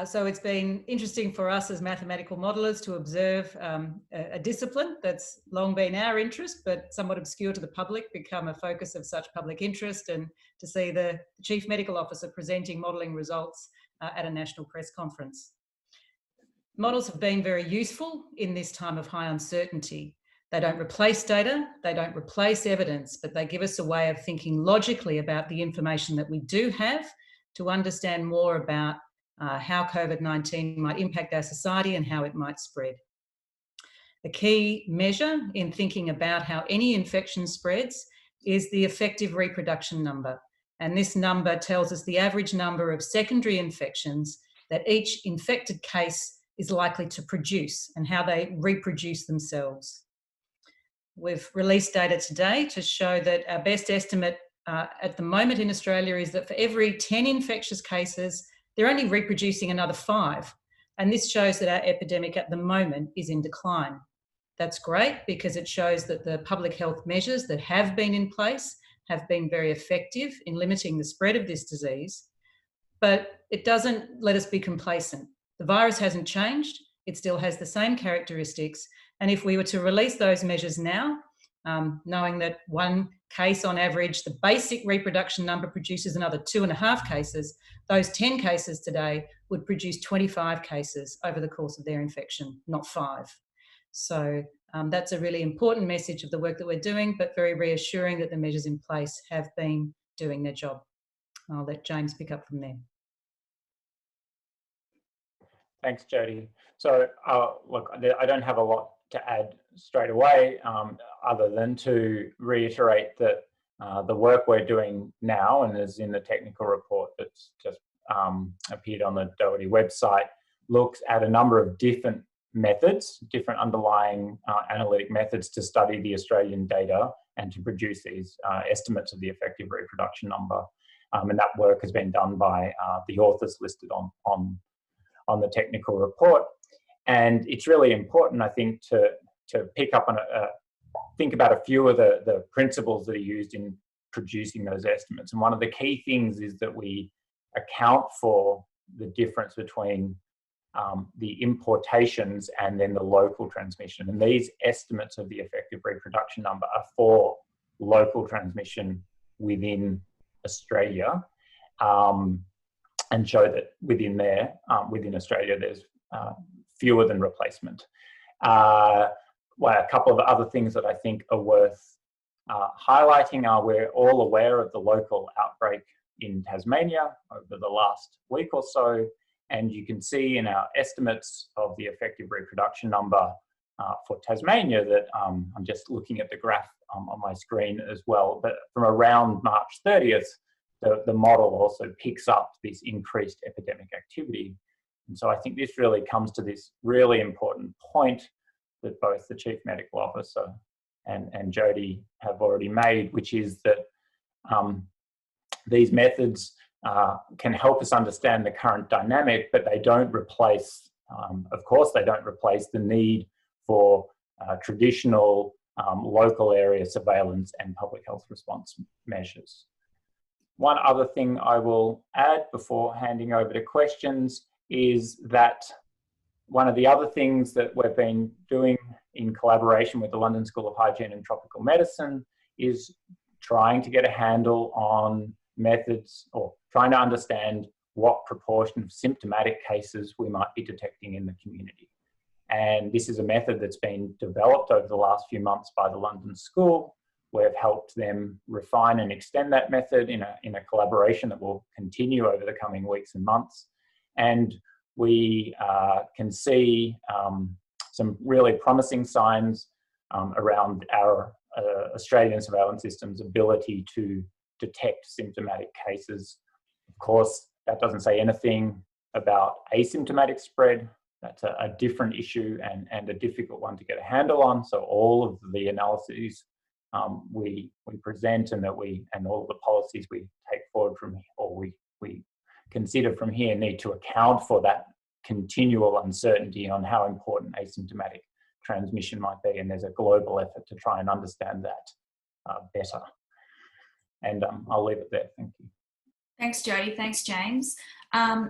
So it's been interesting for us as mathematical modelers to observe a discipline that's long been our interest, but somewhat obscure to the public, become a focus of such public interest, and to see the Chief Medical Officer presenting modelling results at a national press conference. Models have been very useful in this time of high uncertainty. They don't replace data, they don't replace evidence, but they give us a way of thinking logically about the information that we do have to understand more about how COVID-19 might impact our society and how it might spread. The key measure in thinking about how any infection spreads is the effective reproduction number. And this number tells us the average number of secondary infections that each infected case is likely to produce and how they reproduce themselves. We've released data today to show that our best estimate at the moment in Australia is that for every 10 infectious cases, they're only reproducing another 5. And this shows that our epidemic at the moment is in decline. That's great because it shows that the public health measures that have been in place have been very effective in limiting the spread of this disease. But it doesn't let us be complacent. The virus hasn't changed. It still has the same characteristics. And if we were to release those measures now, knowing that one case on average, the basic reproduction number produces another 2.5 cases, those 10 cases today would produce 25 cases over the course of their infection, not 5. So that's a really important message of the work that we're doing, but very reassuring that the measures in place have been doing their job. I'll let James pick up from there. Thanks, Jody. So look, I don't have a lot to add straight away, other than to reiterate that the work we're doing now, and is in the technical report that's just appeared on the Doherty website, looks at a number of different methods, different underlying analytic methods to study the Australian data and to produce these estimates of the effective reproduction number. And that work has been done by the authors listed on the technical report. And it's really important, I think, to pick up on think about a few of the principles that are used in producing those estimates. And one of the key things is that we account for the difference between the importations and then the local transmission. And these estimates of the effective reproduction number are for local transmission within Australia, and show that within there, within Australia, there's fewer than replacement. Well, a couple of other things that I think are worth highlighting are we're all aware of the local outbreak in Tasmania over the last week or so, and you can see in our estimates of the effective reproduction number for Tasmania that I'm just looking at the graph on my screen as well, but from around March 30th, the model also picks up this increased epidemic activity. And so I think this really comes to this really important point that both the Chief Medical Officer and Jody have already made, which is that these methods can help us understand the current dynamic, but they don't replace, of course, they don't replace the need for traditional local area surveillance and public health response measures. One other thing I will add before handing over to questions is that one of the other things that we've been doing in collaboration with the London School of Hygiene and Tropical Medicine is trying to get a handle on methods, or trying to understand what proportion of symptomatic cases we might be detecting in the community. And this is a method that's been developed over the last few months by the London School. We've helped them refine and extend that method in a collaboration that will continue over the coming weeks and months. And we can see some really promising signs around our Australian surveillance system's ability to detect symptomatic cases. Of course, that doesn't say anything about asymptomatic spread. That's a different issue and a difficult one to get a handle on. So all of the analyses we present and all of the policies we take forward from, or we consider from here, need to account for that continual uncertainty on how important asymptomatic transmission might be. And there's a global effort to try and understand that better. And I'll leave it there. Thank you. Thanks, Jody. Thanks, James.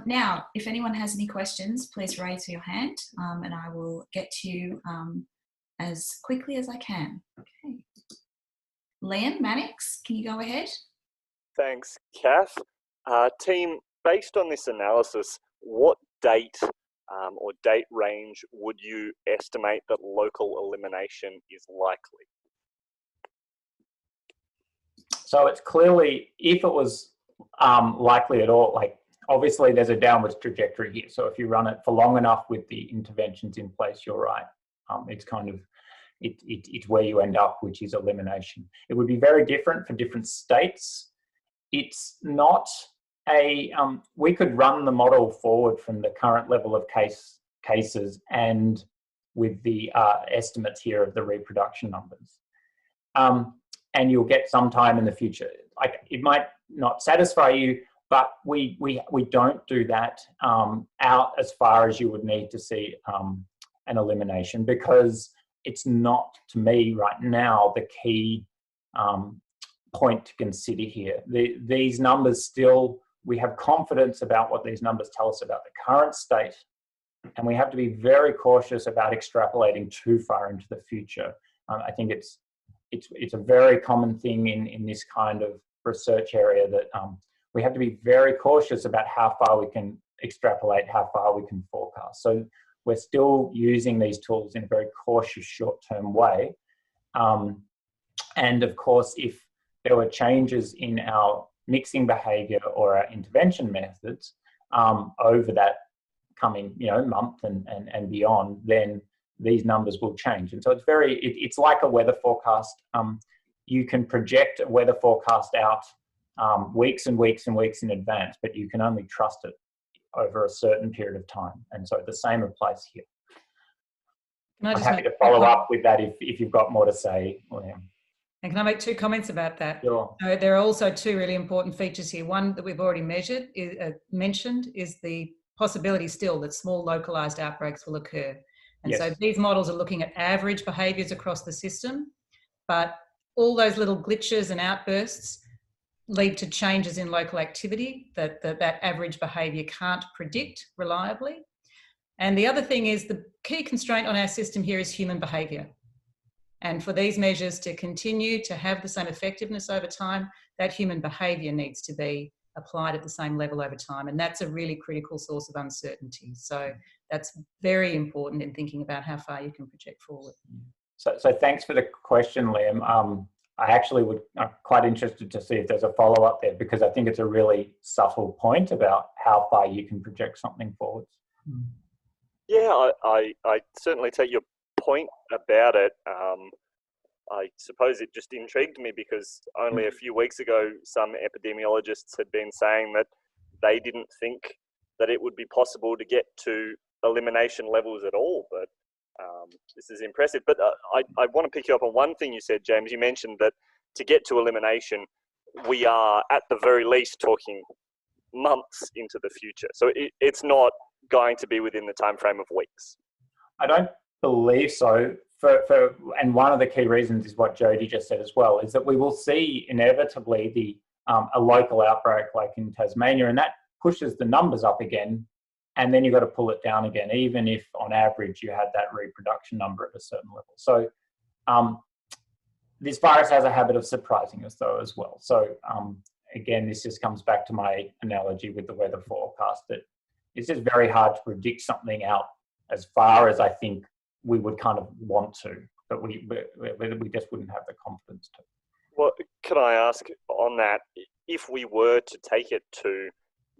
Now, if anyone has any questions, please raise your hand and I will get to you as quickly as I can. Okay. Liam Mannix, can you go ahead? Thanks, Kath. Team, based on this analysis, what date or date range would you estimate that local elimination is likely? So it's clearly, if it was likely at all, like obviously there's a downwards trajectory here. So if you run it for long enough with the interventions in place, you're right. It's kind of, it's where you end up, which is elimination. It would be very different for different states. It's not a, we could run the model forward from the current level of cases and with the estimates here of the reproduction numbers. And you'll get some time in the future. Like, it might not satisfy you, but we don't do that out as far as you would need to see an elimination, because it's not, to me right now, the key point to consider here. These numbers still, we have confidence about what these numbers tell us about the current state, and we have to be very cautious about extrapolating too far into the future. I think it's a very common thing in this kind of research area that we have to be very cautious about how far we can extrapolate, how far we can forecast. So we're still using these tools in a very cautious short-term way. And of course, if there were changes in our mixing behaviour or our intervention methods over that coming month and beyond, then these numbers will change. And so it's it's like a weather forecast. You can project a weather forecast out weeks and weeks and weeks in advance, but you can only trust it over a certain period of time. And so the same applies here. I'm happy to follow up with that if you've got more to say, Liam. And can I make 2 comments about that? Sure. So there are also 2 really important features here. One that we've already mentioned is the possibility still that small localized outbreaks will occur. And yes. So these models are looking at average behaviours across the system, but all those little glitches and outbursts lead to changes in local activity that average behaviour can't predict reliably. And the other thing is, the key constraint on our system here is human behaviour. And for these measures to continue to have the same effectiveness over time, that human behaviour needs to be applied at the same level over time. And that's a really critical source of uncertainty. So that's very important in thinking about how far you can project forward. So thanks for the question, Liam. I'm quite interested to see if there's a follow-up there, because I think it's a really subtle point about how far you can project something forwards. Yeah, I certainly take your point about it. I suppose it just intrigued me because only a few weeks ago, some epidemiologists had been saying that they didn't think that it would be possible to get to elimination levels at all. But this is impressive. But I want to pick you up on one thing you said, James. You mentioned that to get to elimination, we are at the very least talking months into the future. So it's not going to be within the time frame of weeks. I don't believe so. And one of the key reasons is what Jody just said as well, is that we will see inevitably a local outbreak like in Tasmania, and that pushes the numbers up again, and then you've got to pull it down again, even if on average you had that reproduction number at a certain level. So this virus has a habit of surprising us though as well. So again, this just comes back to my analogy with the weather forecast, that it's just very hard to predict something out as far as I think we would kind of want to, but we just wouldn't have the confidence to. Well, can I ask on that, if we were to take it to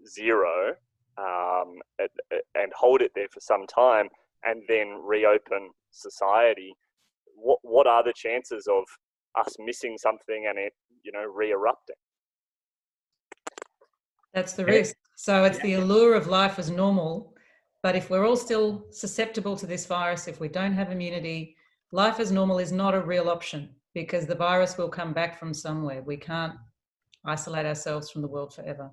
0 and hold it there for some time and then reopen society, what are the chances of us missing something and it, re-erupting? That's the risk. So it's the allure of life as normal. But if we're all still susceptible to this virus, if we don't have immunity, life as normal is not a real option, because the virus will come back from somewhere. We can't isolate ourselves from the world forever.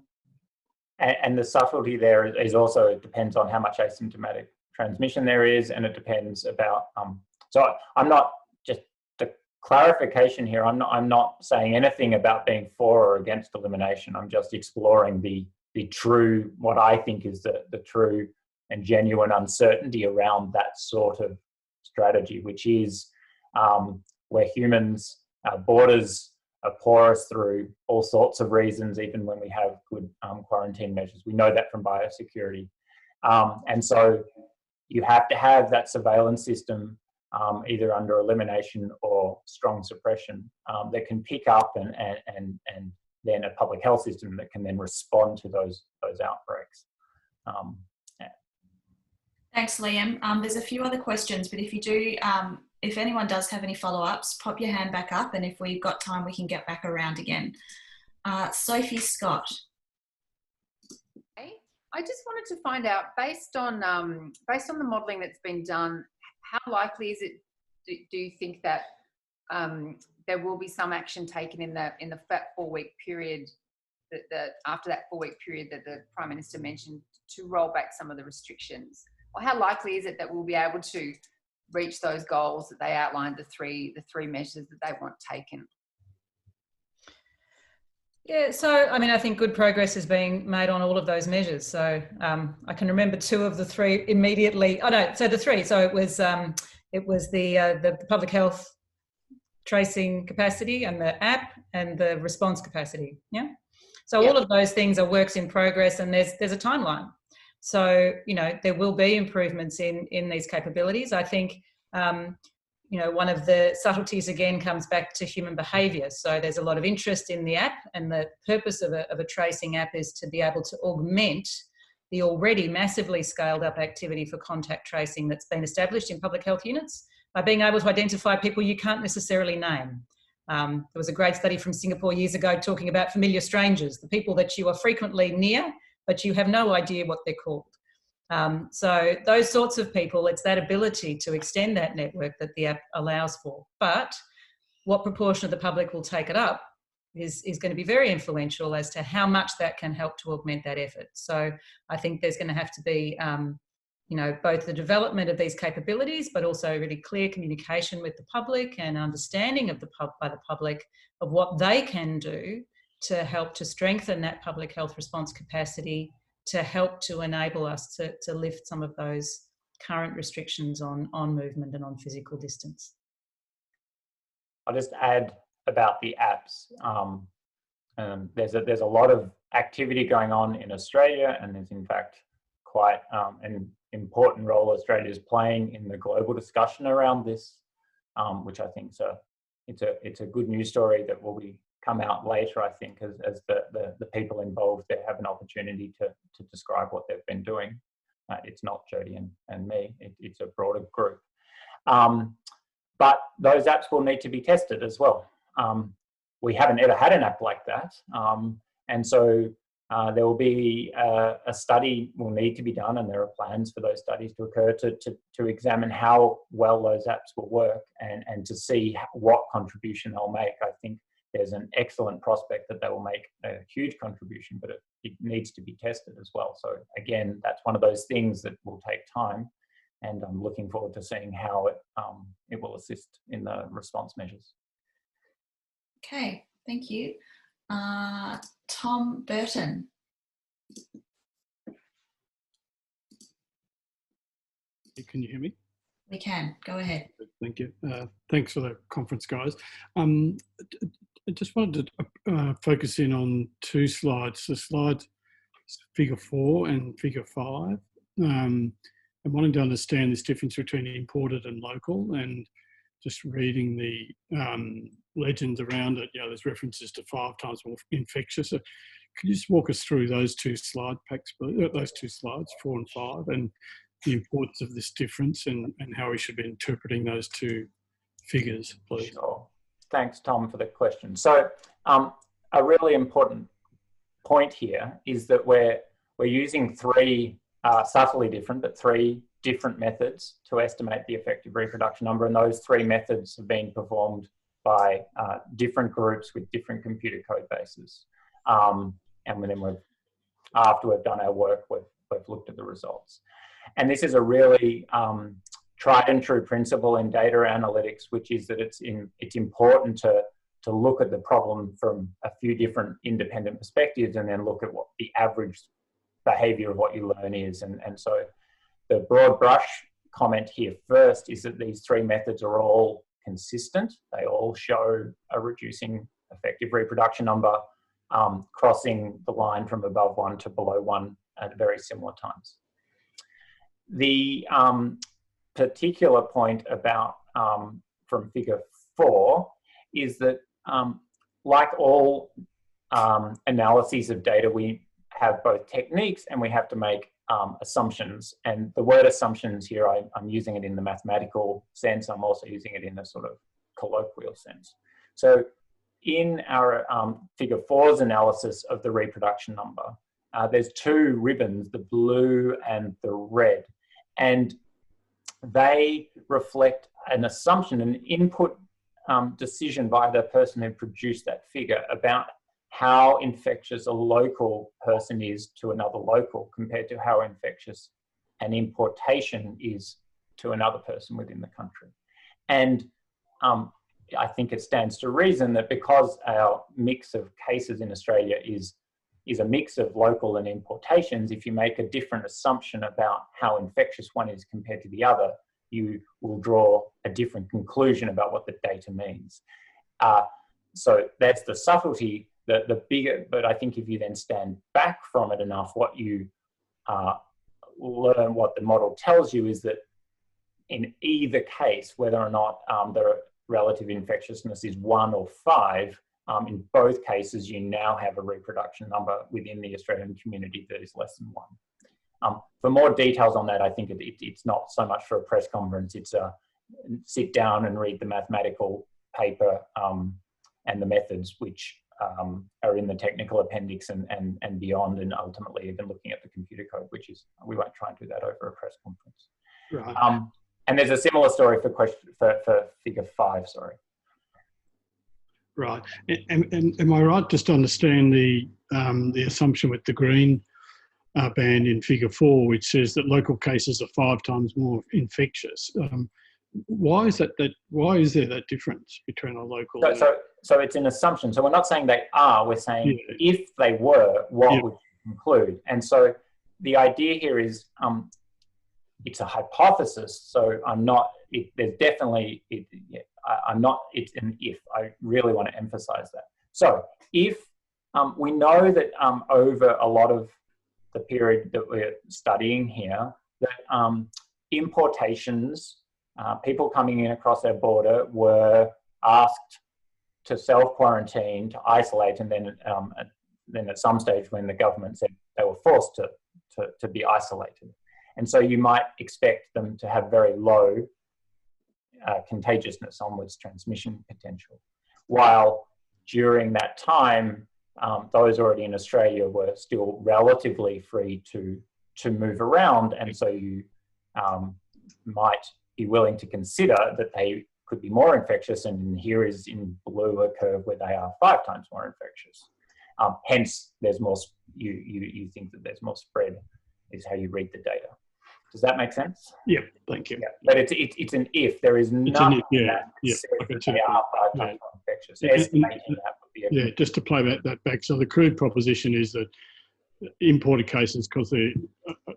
And the subtlety there is also, it depends on how much asymptomatic transmission there is, and it depends about, so I'm not, just the clarification here, I'm not saying anything about being for or against elimination. I'm just exploring the true, what I think is the true and genuine uncertainty around that sort of strategy, which is where humans, borders are porous through all sorts of reasons, even when we have good quarantine measures. We know that from biosecurity. And so you have to have that surveillance system either under elimination or strong suppression that can pick up and then a public health system that can then respond to those outbreaks. Thanks, Liam. There's a few other questions, but if anyone does have any follow-ups, pop your hand back up, and if we've got time, we can get back around again. Sophie Scott. I just wanted to find out, based on the modelling that's been done, how likely is it? Do you think that there will be some action taken in the 4-week period after that 4-week period that the Prime Minister mentioned, to roll back some of the restrictions? Or how likely is it that we'll be able to reach those goals that they outlined, the three measures that they want taken? Yeah, so I mean, I think good progress is being made on all of those measures. So I can remember 2 of the 3 immediately. Oh no, so the 3. So it was the public health tracing capacity and the app and the response capacity. Yeah. So all of those things are works in progress, and there's a timeline. So, you know, there will be improvements in these capabilities. I think, you know, one of the subtleties again comes back to human behaviour. So there's a lot of interest in the app, and the purpose of a tracing app is to be able to augment the already massively scaled up activity for contact tracing that's been established in public health units by being able to identify people you can't necessarily name. There was a great study from Singapore years ago talking about familiar strangers, the people that you are frequently near, but you have no idea what they're called. So those sorts of people, it's that ability to extend that network that the app allows for. But what proportion of the public will take it up is going to be very influential as to how much that can help to augment that effort. So I think there's going to have to be, you know, both the development of these capabilities, but also really clear communication with the public and understanding of by the public of what they can do to help to strengthen that public health response capacity, to help to enable us to lift some of those current restrictions on movement and on physical distance. I'll just add about the apps. There's a lot of activity going on in Australia, and there's in fact quite an important role Australia is playing in the global discussion around this, which I think it's a good news story that will come out later, I think, as the people involved there have an opportunity to describe what they've been doing. It's not Jody and me, it's a broader group. But those apps will need to be tested as well. We haven't ever had an app like that. And so there will be a study will need to be done, and there are plans for those studies to occur to examine how well those apps will work and to see what contribution they'll make. I think there's an excellent prospect that they will make a huge contribution, but it needs to be tested as well. So again, that's one of those things that will take time, and I'm looking forward to seeing how it will assist in the response measures. Okay, thank you. Tom Burton. Can you hear me? We can, go ahead. Thank you. Thanks for the conference, guys. I just wanted to focus in on 2 slides. The slides, figure 4 and figure 5. I'm wanting to understand this difference between imported and local, and just reading the legends around it. You know, there's references to 5 times more infectious. So could you just walk us through those 2 slide packs, those 2 slides, 4 and 5, and the importance of this difference and how we should be interpreting those 2 figures, please? Sure. Thanks, Tom, for the question. So a really important point here is that we're using 3 subtly different, but 3 different methods to estimate the effective reproduction number, and those 3 methods have been performed by different groups with different computer code bases. And then after we've done our work, we've looked at the results. And this is a really tried and true principle in data analytics, which is that it's important to look at the problem from a few different independent perspectives and then look at what the average behavior of what you learn is. And so the broad brush comment here first is that these three methods are all consistent. They all show a reducing effective reproduction number, crossing the line from above 1 to below 1 at very similar times. The particular point about from figure 4 is that like all analyses of data, we have both techniques and we have to make assumptions. And the word assumptions here, I'm using it in the mathematical sense. I'm also using it in a sort of colloquial sense. So in our figure 4's analysis of the reproduction number, there's two ribbons, the blue and the red. And they reflect an assumption, an input decision by the person who produced that figure about how infectious a local person is to another local compared to how infectious an importation is to another person within the country. And I think it stands to reason that because our mix of cases in Australia is a mix of local and importations, if you make a different assumption about how infectious one is compared to the other, you will draw a different conclusion about what the data means. So that's the subtlety, the bigger, but I think if you then stand back from it enough, what you learn, what the model tells you is that in either case, whether or not the relative infectiousness is 1 or 5, in both cases, you now have a reproduction number within the Australian community that is less than 1. For more details on that, I think it's not so much for a press conference, it's a sit down and read the mathematical paper and the methods which are in the technical appendix and beyond, and ultimately even looking at the computer code, which is, we won't try and do that over a press conference. Right. And there's a similar story for figure 5, sorry. Right. And am I right just to understand the assumption with the green band in figure 4, which says that local cases are 5 times more infectious? Why is why is there that difference between a local? So it's an assumption. So we're not saying they are, we're saying if they were, what would you conclude? And so the idea here is it's a hypothesis. So I'm not, there's definitely, I'm not, it's an if. I really want to emphasize that. So if we know that over a lot of the period that we're studying here, that importations, people coming in across our border were asked to self-quarantine, to isolate, and then at some stage when the government said they were forced to be isolated. And so you might expect them to have very low contagiousness, onwards transmission potential. While during that time, those already in Australia were still relatively free to move around, and so you might be willing to consider that they could be more infectious, and here is in blue a curve where they are 5 times more infectious. Hence, there's more. You think that there's more spread, is how you read the data. Does that make sense? Yeah, thank you. Yeah. But it's an if. There is nothing that says that they are 5 times more infectious. Estimating that would be just to play that back. So the crude proposition is that imported cases, because they're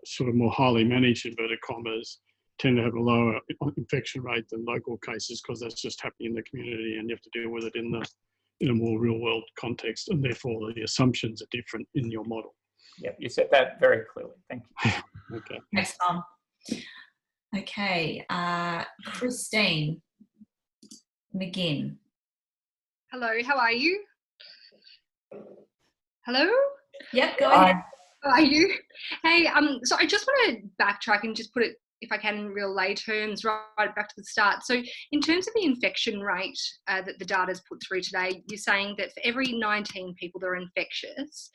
sort of more highly managed, inverted commas, tend to have a lower infection rate than local cases, because that's just happening in the community and you have to deal with it in a more real world context, and therefore the assumptions are different in your model. Yeah, you said that very clearly. Thank you. Okay. Thanks, Tom. Okay, Christine McGinn. Hello, how are you? Hello? Yep, go ahead. How are you? Hey, so I just want to backtrack and just put it, if I can, in real lay terms, right back to the start. So in terms of the infection rate that the data has put through today, you're saying that for every 19 people that are infectious,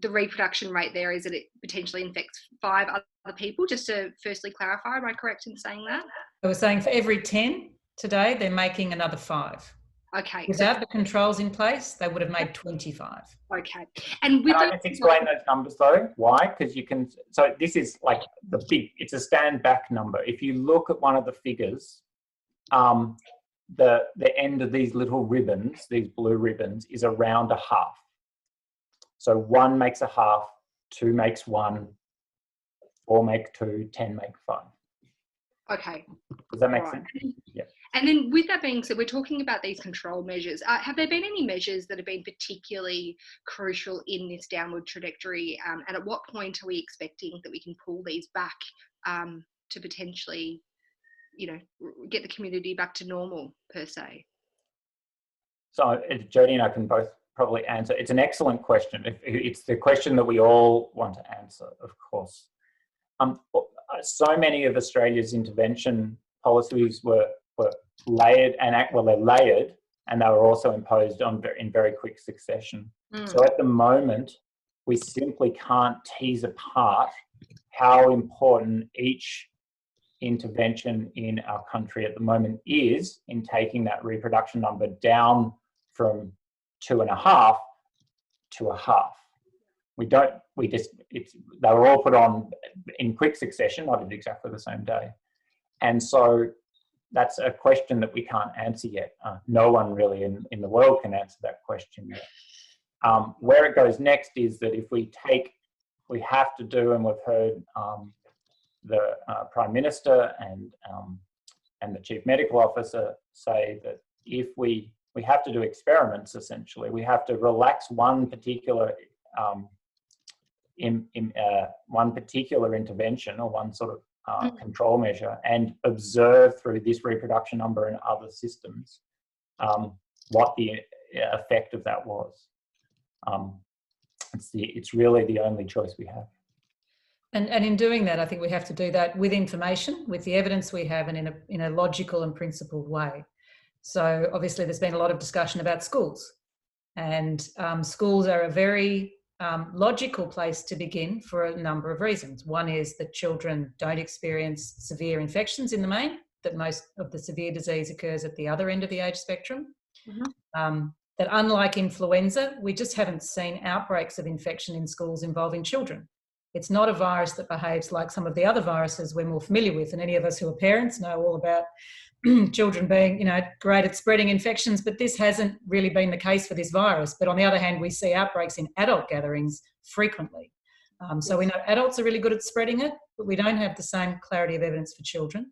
the reproduction rate there is that it potentially infects 5 other people. Just to firstly clarify, am I correct in saying that? I was saying for every 10 today, they're making another 5. Okay. Without the controls in place, they would have made 25. Okay. And with can I just explain those numbers though? Why? Because you can, so this is like it's a stand back number. If you look at one of the figures, the end of these little ribbons, these blue ribbons, is around a half. So 1 makes a half, 2 makes 1, 4 make 2, 10 make 5. Okay. Does that make Right. sense? Yeah. And then with that being said, we're talking about these control measures. Have there been any measures that have been particularly crucial in this downward trajectory? And at what point are we expecting that we can pull these back to potentially, you know, get the community back to normal per se? So Jodie and I can both probably answer. It's an excellent question. It's the question that we all want to answer, of course. So many of Australia's intervention policies were layered and they're layered, and they were also imposed in very quick succession. So at the moment, we simply can't tease apart how important each intervention in our country at the moment is in taking that reproduction number down from 2.5 to a half. They were all put on in quick succession, not at exactly the same day. And so that's a question that we can't answer yet. No one really in the world can answer that question yet. Where it goes next is that if we have to do, and we've heard the Prime Minister and the Chief Medical Officer say that if we have to do experiments, essentially. We have to relax one particular intervention or one sort of control measure and observe through this reproduction number and other systems what the effect of that was. It's really the only choice we have. And in doing that, I think we have to do that with information, with the evidence we have, and in a logical and principled way. So obviously there's been a lot of discussion about schools, and schools are a very logical place to begin for a number of reasons. One is that children don't experience severe infections in the main, that most of the severe disease occurs at the other end of the age spectrum. That unlike influenza, we just haven't seen outbreaks of infection in schools involving children. It's not a virus that behaves like some of the other viruses we're more familiar with, and any of us who are parents know all about children being, great at spreading infections, but this hasn't really been the case for this virus. But on the other hand, we see outbreaks in adult gatherings frequently. So we know adults are really good at spreading it, but we don't have the same clarity of evidence for children.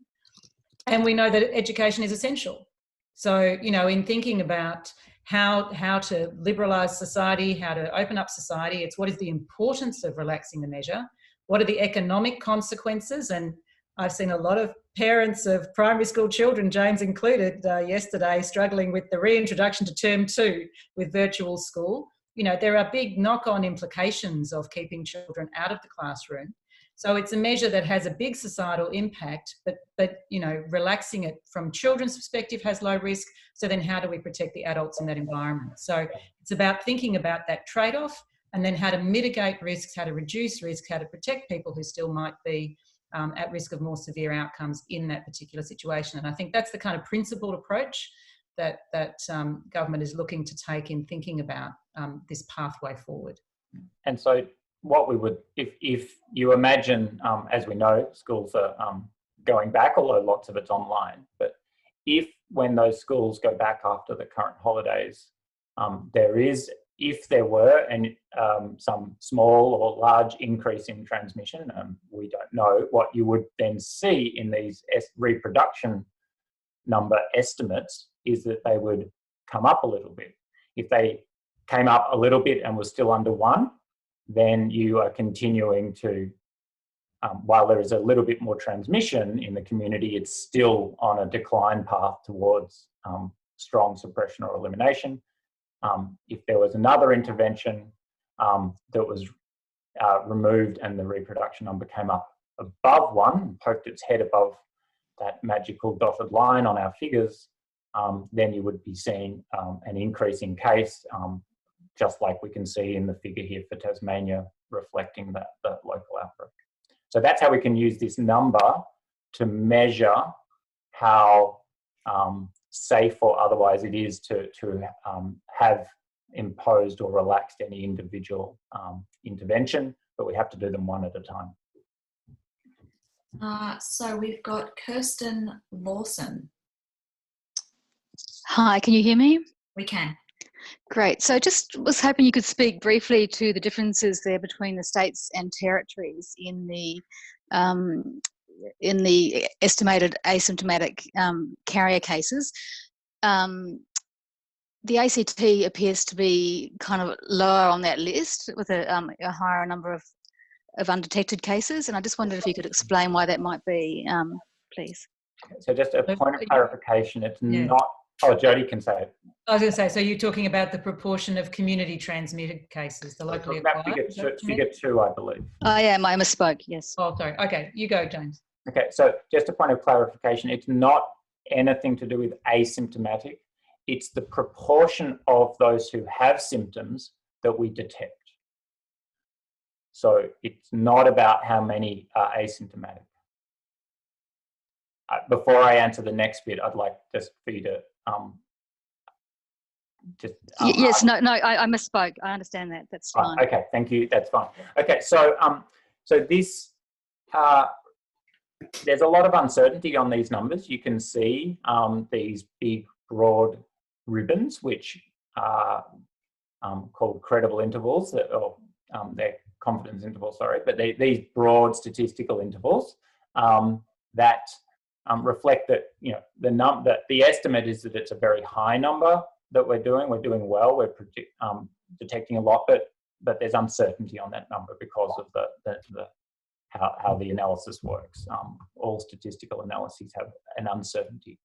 And we know that education is essential. So, in thinking about how to liberalise society, how to open up society, it's what is the importance of relaxing the measure? What are the economic consequences? And I've seen a lot of parents of primary school children, James included, yesterday struggling with the reintroduction to term 2 with virtual school. There are big knock-on implications of keeping children out of the classroom. So it's a measure that has a big societal impact, but relaxing it from children's perspective has low risk. So then how do we protect the adults in that environment? So it's about thinking about that trade-off, and then how to mitigate risks, how to reduce risk, how to protect people who still might be at risk of more severe outcomes in that particular situation. And I think that's the kind of principled approach that government is looking to take in thinking about this pathway forward. And so what we would, if you imagine, as we know, schools are going back, although lots of it's online, but when those schools go back after the current holidays, if there were some small or large increase in transmission, we don't know, what you would then see in these reproduction number estimates is that they would come up a little bit. If they came up a little bit and was still under 1, then you are continuing to, while there is a little bit more transmission in the community, it's still on a decline path towards strong suppression or elimination. If there was another intervention that was removed and the reproduction number came up above 1, poked its head above that magical dotted line on our figures, then you would be seeing an increase in case, just like we can see in the figure here for Tasmania, reflecting that local outbreak. So that's how we can use this number to measure how safe or otherwise it is to have imposed or relaxed any individual intervention, but we have to do them one at a time. So we've got Kirsten Lawson. Hi, can you hear me? We can. Great. So just was hoping you could speak briefly to the differences there between the states and territories in the estimated asymptomatic carrier cases. The ACT appears to be kind of lower on that list with a higher number of undetected cases, and I just wondered if you could explain why that might be, please. So just a point of clarification, it's not, oh, Jody can say it. I was going to say, so you're talking about the proportion of community transmitted cases, the locally acquired? Figure 2, I believe. Oh yeah, I misspoke, yes. Oh, sorry. Okay, you go, James. Okay, so just a point of clarification, it's not anything to do with asymptomatic. It's the proportion of those who have symptoms that we detect. So it's not about how many are asymptomatic. Before I answer the next bit, I'd like just for you to yes, no, I misspoke. I understand that. That's fine. Okay, thank you. That's fine. Okay, so so this there's a lot of uncertainty on these numbers. You can see these big, broad ribbons, which are called credible intervals, or they're confidence intervals, sorry, but these broad statistical intervals that reflect that, you know, the estimate is that it's a very high number that we're doing. We're doing well. We're detecting a lot, but there's uncertainty on that number because of how the analysis works. All statistical analyses have an uncertainty.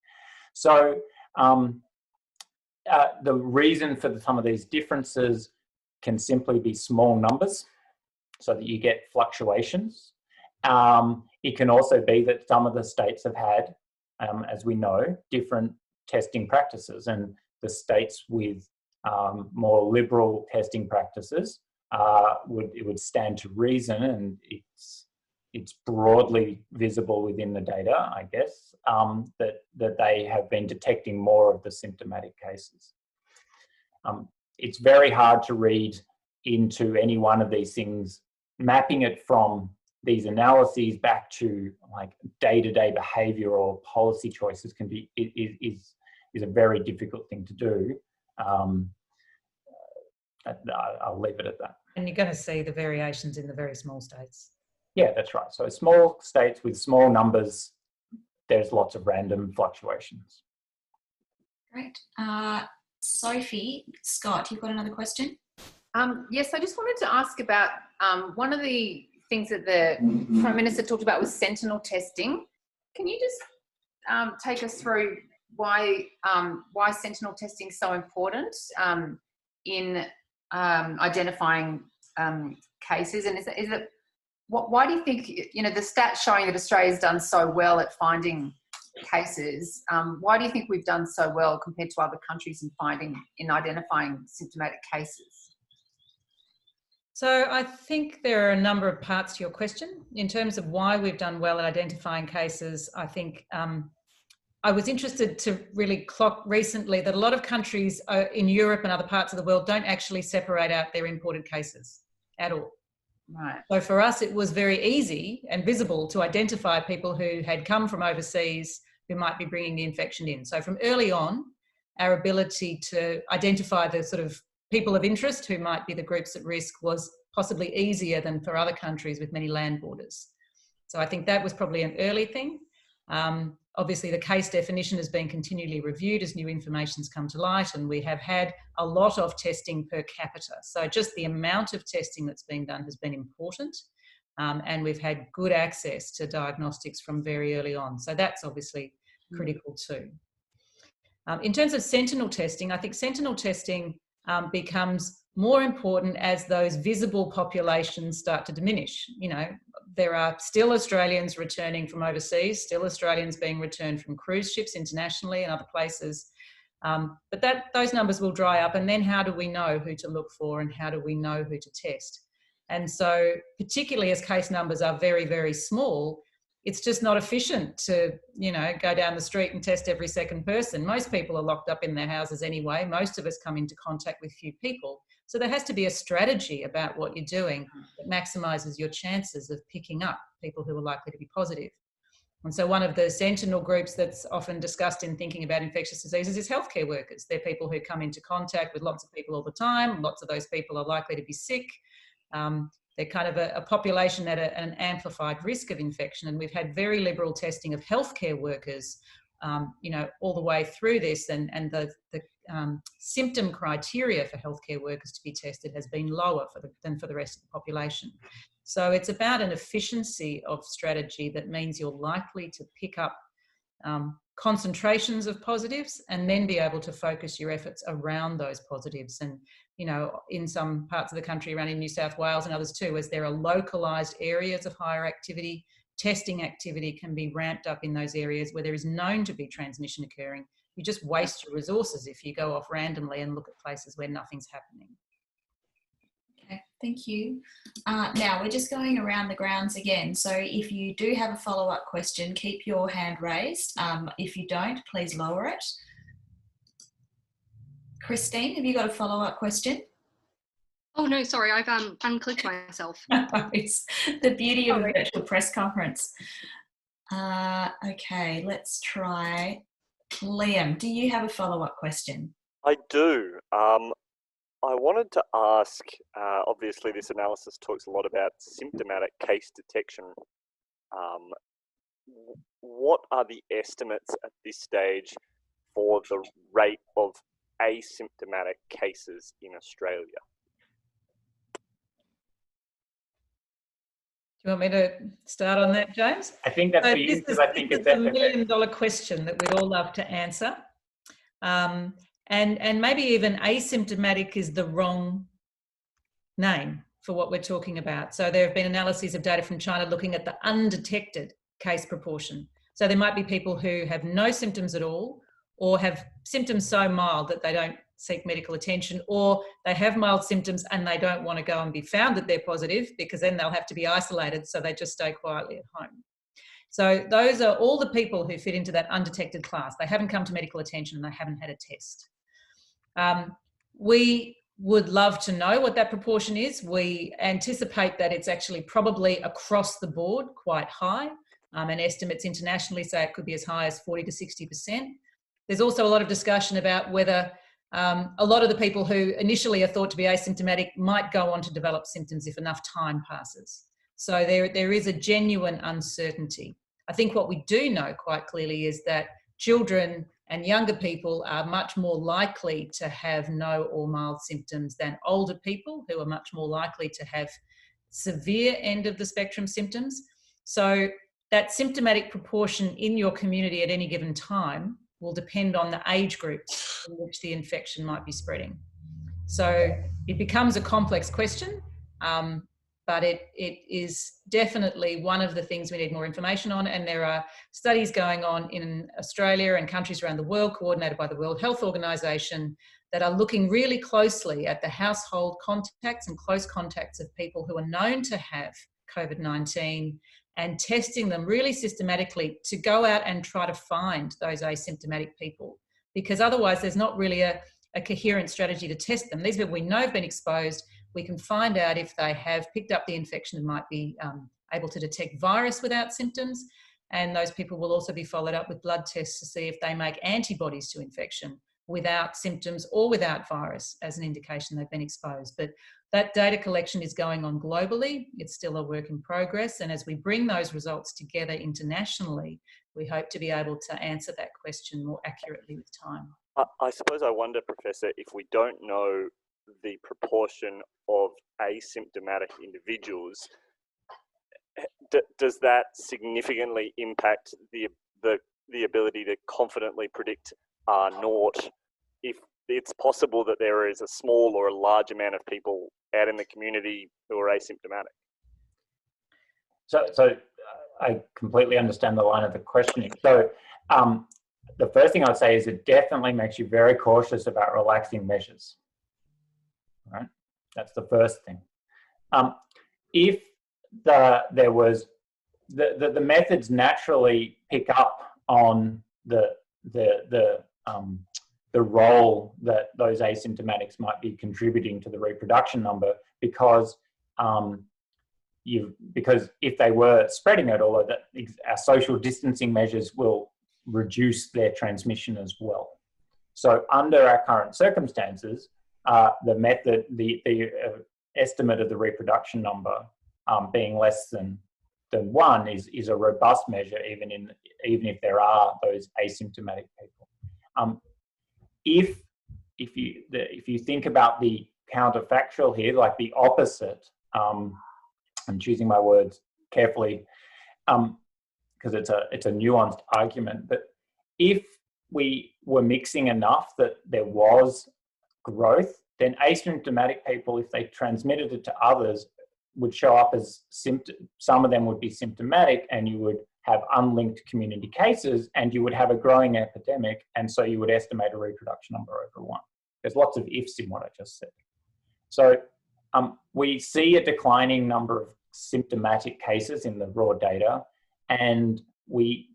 So the reason for some of these differences can simply be small numbers, so that you get fluctuations. It can also be that some of the states have had, as we know, different testing practices, and the states with more liberal testing practices it would stand to reason, and it's broadly visible within the data, I guess, that they have been detecting more of the symptomatic cases. It's very hard to read into any one of these things. Mapping it from these analyses back to like day-to-day behaviour or policy choices can be is a very difficult thing to do. I'll leave it at that. And you're going to see the variations in the very small states. Yeah, that's right. So small states with small numbers, there's lots of random fluctuations. Great. Sophie, Scott, you've got another question? Yes, I just wanted to ask about one of the things that the Prime Minister talked about was sentinel testing. Can you just take us through why sentinel testing is so important in identifying cases? And is it why do you think, you know, the stats showing that Australia's done so well at finding cases, why do you think we've done so well compared to other countries in identifying symptomatic cases? So I think there are a number of parts to your question. In terms of why we've done well at identifying cases, I think I was interested to really clock recently that a lot of countries in Europe and other parts of the world don't actually separate out their imported cases at all. Right. So for us, it was very easy and visible to identify people who had come from overseas who might be bringing the infection in. So from early on, our ability to identify the sort of people of interest who might be the groups at risk was possibly easier than for other countries with many land borders. So I think that was probably an early thing. Obviously, the case definition has been continually reviewed as new information's come to light, and we have had a lot of testing per capita. So just the amount of testing that's been done has been important, and we've had good access to diagnostics from very early on. So that's obviously critical too. In terms of sentinel testing, I think sentinel testing becomes more important as those visible populations start to diminish. You know, there are still Australians returning from overseas, still Australians being returned from cruise ships internationally and other places. But those numbers will dry up, and then how do we know who to look for and how do we know who to test? And so particularly as case numbers are very, very small, it's just not efficient to, you know, go down the street and test every second person. Most people are locked up in their houses anyway. Most of us come into contact with few people. So there has to be a strategy about what you're doing that maximises your chances of picking up people who are likely to be positive. And so one of the sentinel groups that's often discussed in thinking about infectious diseases is healthcare workers. They're people who come into contact with lots of people all the time. Lots of those people are likely to be sick. They're kind of a population at an amplified risk of infection. And we've had very liberal testing of healthcare workers, you know, all the way through this. And the symptom criteria for healthcare workers to be tested has been lower than for the rest of the population. So it's about an efficiency of strategy that means you're likely to pick up concentrations of positives and then be able to focus your efforts around those positives. And, you know, in some parts of the country, around in New South Wales and others too, as there are localised areas of higher activity, testing activity can be ramped up in those areas where there is known to be transmission occurring. You just waste your resources if you go off randomly and look at places where nothing's happening. Okay, thank you. Now we're just going around the grounds again. So if you do have a follow-up question, keep your hand raised. If you don't, please lower it. Christine, have you got a follow-up question? Oh no, sorry, I've unclicked myself. It's the beauty of a virtual press conference. Okay, let's try. Liam, do you have a follow-up question? I do. I wanted to ask, obviously this analysis talks a lot about symptomatic case detection. What are the estimates at this stage for the rate of asymptomatic cases in Australia? Do you want me to start on that, James? I think that's for you, because I think it's a million-dollar question that we'd all love to answer. And maybe even asymptomatic is the wrong name for what we're talking about. So there have been analyses of data from China looking at the undetected case proportion. So there might be people who have no symptoms at all, or have symptoms so mild that they don't seek medical attention, or they have mild symptoms and they don't want to go and be found that they're positive, because then they'll have to be isolated, so they just stay quietly at home. So those are all the people who fit into that undetected class. They haven't come to medical attention and they haven't had a test. We would love to know what that proportion is. We anticipate that it's actually probably across the board quite high, and estimates internationally say it could be as high as 40 to 60%. There's also a lot of discussion about whether a lot of the people who initially are thought to be asymptomatic might go on to develop symptoms if enough time passes. So there is a genuine uncertainty. I think what we do know quite clearly is that children and younger people are much more likely to have no or mild symptoms than older people, who are much more likely to have severe end of the spectrum symptoms. So that symptomatic proportion in your community at any given time will depend on the age groups in which the infection might be spreading. So it becomes a complex question, but it is definitely one of the things we need more information on. And there are studies going on in Australia and countries around the world, coordinated by the World Health Organization, that are looking really closely at the household contacts and close contacts of people who are known to have COVID-19, and testing them really systematically to go out and try to find those asymptomatic people, because otherwise there's not really a coherent strategy to test them. These people we know have been exposed. We can find out if they have picked up the infection and might be able to detect virus without symptoms. And those people will also be followed up with blood tests to see if they make antibodies to infection without symptoms or without virus as an indication they've been exposed. But that data collection is going on globally. It's still a work in progress. And as we bring those results together internationally, we hope to be able to answer that question more accurately with time. I suppose I wonder, Professor, if we don't know the proportion of asymptomatic individuals, does that significantly impact the ability to confidently predict R0 if it's possible that there is a small or a large amount of people out in the community who are asymptomatic? So I completely understand the line of the questioning. So the first thing I'd say is it definitely makes you very cautious about relaxing measures. Right? That's the first thing. If there was the methods naturally pick up on the role that those asymptomatics might be contributing to the reproduction number, because because if they were spreading it, although our social distancing measures will reduce their transmission as well. So under our current circumstances, the estimate of the reproduction number being less than 1 is a robust measure, even if there are those asymptomatic people. If you think about the counterfactual here, like the opposite, I'm choosing my words carefully because it's a nuanced argument, but if we were mixing enough that there was growth, then asymptomatic people, if they transmitted it to others, would show up as some of them would be symptomatic, and you would have unlinked community cases, and you would have a growing epidemic, and so you would estimate a reproduction number over 1. There's lots of ifs in what I just said. So we see a declining number of symptomatic cases in the raw data, and we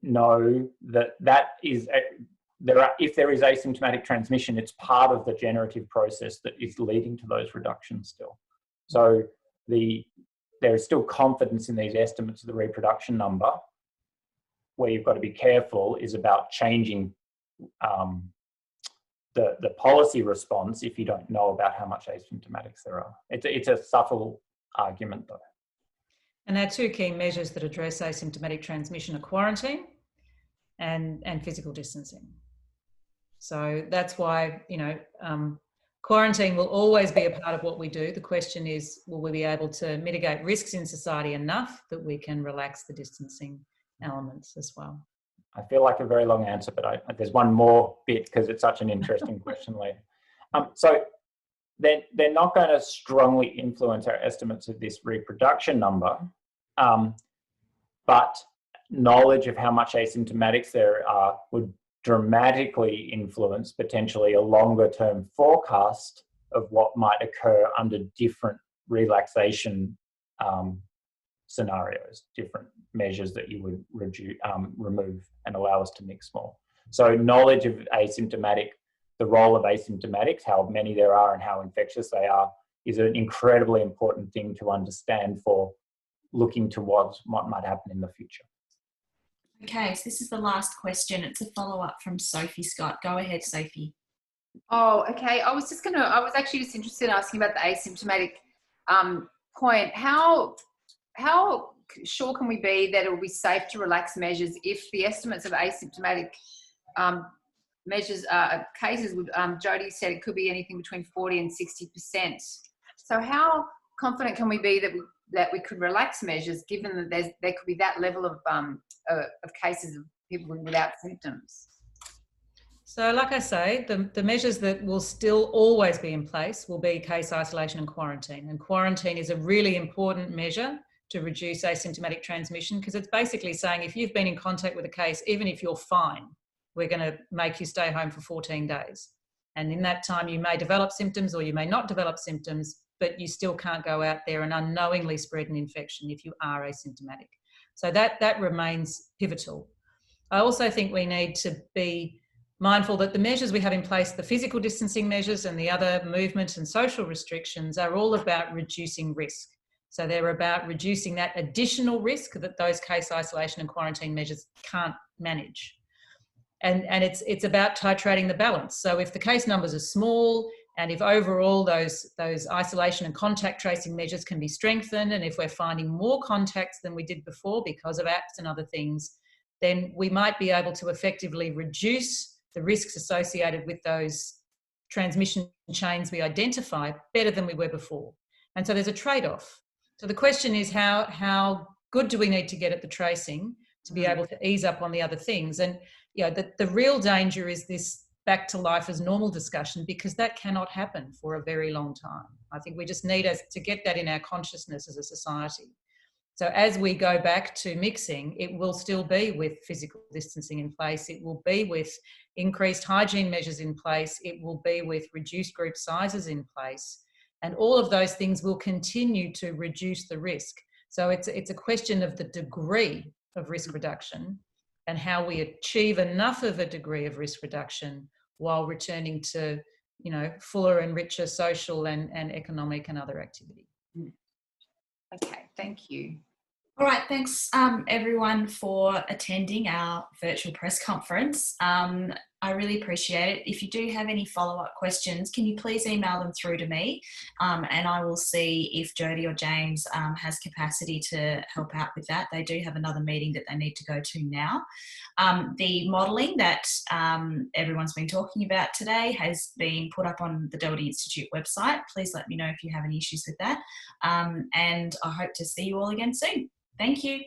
know that if there is asymptomatic transmission, it's part of the generative process that is leading to those reductions still. So there is still confidence in these estimates of the reproduction number. Where you've got to be careful is about changing the policy response if you don't know about how much asymptomatics there are. It's a subtle argument though. And our 2 key measures that address asymptomatic transmission are quarantine and physical distancing. So that's why, quarantine will always be a part of what we do. The question is, will we be able to mitigate risks in society enough that we can relax the distancing elements as well? I feel like a very long answer, but there's one more bit because it's such an interesting question, Lee. So they're not going to strongly influence our estimates of this reproduction number, but knowledge of how much asymptomatics there are would dramatically influence potentially a longer term forecast of what might occur under different relaxation scenarios, different measures that you would remove and allow us to mix more. So knowledge of the role of asymptomatics, how many there are and how infectious they are, is an incredibly important thing to understand for looking towards what might happen in the future. Okay, so this is the last question. It's a follow-up from Sophie Scott. Go ahead, Sophie. Oh, okay. I was actually just interested in asking about the asymptomatic point. How sure can we be that it will be safe to relax measures if the estimates of asymptomatic cases would, Jody said it could be anything between 40 and 60%. So how confident can we be that we could relax measures given that there could be that level of cases of people without symptoms? So like I say, the measures that will still always be in place will be case isolation and quarantine. And quarantine is a really important measure to reduce asymptomatic transmission, because it's basically saying if you've been in contact with a case, even if you're fine, we're going to make you stay home for 14 days. And in that time, you may develop symptoms or you may not develop symptoms, but you still can't go out there and unknowingly spread an infection if you are asymptomatic. So that remains pivotal. I also think we need to be mindful that the measures we have in place, the physical distancing measures and the other movement and social restrictions, are all about reducing risk. So they're about reducing that additional risk that those case isolation and quarantine measures can't manage. And it's about titrating the balance. So if the case numbers are small, and if overall those isolation and contact tracing measures can be strengthened, and if we're finding more contacts than we did before because of apps and other things, then we might be able to effectively reduce the risks associated with those transmission chains we identify better than we were before. And so there's a trade-off. So the question is how good do we need to get at the tracing to be able to ease up on the other things? And the real danger is this back to life as normal discussion, because that cannot happen for a very long time. I think we just need to get that in our consciousness as a society. So as we go back to mixing, it will still be with physical distancing in place. It will be with increased hygiene measures in place. It will be with reduced group sizes in place. And all of those things will continue to reduce the risk. So it's a question of the degree of risk reduction and how we achieve enough of a degree of risk reduction while returning to, fuller and richer social and economic and other activity. Okay, thank you. All right, thanks everyone for attending our virtual press conference. I really appreciate it. If you do have any follow-up questions, can you please email them through to me, and I will see if Jody or James has capacity to help out with that. They do have another meeting that they need to go to now. The modelling that everyone's been talking about today has been put up on the Doherty Institute website. Please let me know if you have any issues with that, and I hope to see you all again soon. Thank you.